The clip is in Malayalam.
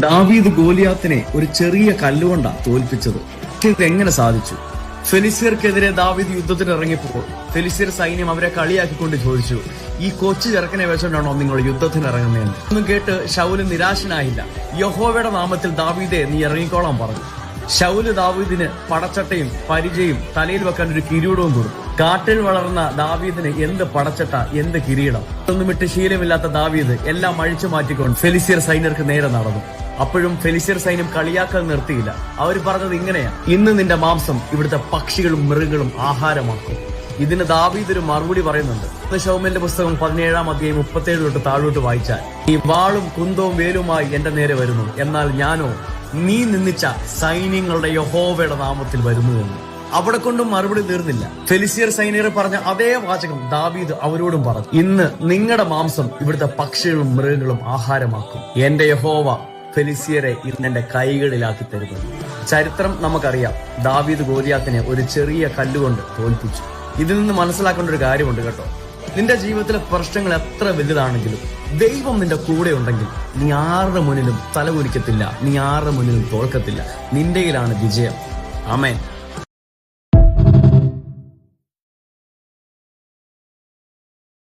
ദാവീദ് ഗോലിയാത്തിനെ ഒരു ചെറിയ കല്ലുകൊണ്ടാ തോൽപ്പിച്ചത്. ഇത് എങ്ങനെ സാധിച്ചു? ഫെലിസ്ത്യർക്കെതിരെ ദാവീദ് യുദ്ധത്തിന് ഇറങ്ങിയപ്പോൾ ഫെലിസ്ത്യർ സൈന്യം അവരെ കളിയാക്കിക്കൊണ്ട് ചോദിച്ചു, ഈ കൊച്ചു ചെറുക്കനെ വെച്ചോണ്ടാണോ നിങ്ങൾ യുദ്ധത്തിന് ഇറങ്ങുന്നതെന്ന്. ഒന്നും കേട്ട് ശൗല് നിരാശനായില്ല. യഹോവയുടെ നാമത്തിൽ ദാവീദെ നീ ഇറങ്ങിക്കോളാൻ പറഞ്ഞു. ശൗല് ദാവീദിന് പടച്ചട്ടയും പരിചയും തലയിൽ വെക്കാൻ ഒരു കിരീടവും കൊടുത്തു. കാട്ടിൽ വളർന്ന ദാവീദിന് എന്ത് പടച്ചട്ട, എന്ത് കിരീടം. ഒന്നും വിട്ട് ശീലമില്ലാത്ത ദാവീദ് എല്ലാം അഴിച്ചു മാറ്റിക്കൊണ്ട് ഫെലിസ്ത്യർ സൈന്യർക്ക് നേരെ നടന്നു. അപ്പോഴും ഫെലിസ്ത്യർ സൈന്യം കളിയാക്കൽ നിർത്തിയില്ല. അവർ പറഞ്ഞത് ഇങ്ങനെയാ, ഇന്ന് നിന്റെ മാംസം ഇവിടുത്തെ പക്ഷികളും മൃഗങ്ങളും ആഹാരമാക്കും. ഇതിന് ദാവീദ് ഒരു മറുപടി പറയുന്നുണ്ട്. ശൗമേലിന്റെ പുസ്തകം 17-ാം അധ്യായം 37 തൊട്ട് താഴോട്ട് വായിച്ചാൽ, ഈ വാളും കുന്തവും വേലുമായി എന്റെ നേരെ വരുന്നു, എന്നാൽ ഞാനോ നീ നിന്ദിച്ച സൈന്യങ്ങളുടെ യഹോവയുടെ നാമത്തിൽ വരുന്നു എന്ന്. അവിടെ കൊണ്ടും മറുപടി തീർന്നില്ല. ഫെലിസ്ത്യർ സൈനികർ പറഞ്ഞ അതേ വാചകം ദാവീദ് അവരോടും പറഞ്ഞു, ഇന്ന് നിങ്ങളുടെ മാംസം ഇവിടുത്തെ പക്ഷികളും മൃഗങ്ങളും ആഹാരമാക്കും. എന്റെ യഹോവ ഫെലിസ്ത്യരെ ഇന്ന് എന്റെ കൈകളിലാക്കി തരുന്നു. ചരിത്രം നമുക്കറിയാം. ദാവീദ് ഗോലിയാത്തിനെ ഒരു ചെറിയ കല്ലുകൊണ്ട് തോൽപ്പിച്ചു. ഇതിൽ നിന്ന് മനസ്സിലാക്കേണ്ട ഒരു കാര്യമുണ്ട് കേട്ടോ. നിന്റെ ജീവിതത്തിലെ പ്രശ്നങ്ങൾ എത്ര വലുതാണെങ്കിലും ദൈവം നിന്റെ കൂടെ ഉണ്ടെങ്കിൽ നീ ആരുടെ മുന്നിലും തലകുനിക്കത്തില്ല, നീ ആരുടെ മുന്നിലും തോൽക്കത്തില്ല. നിന്റെയിലാണ് വിജയം. ആമേൻ.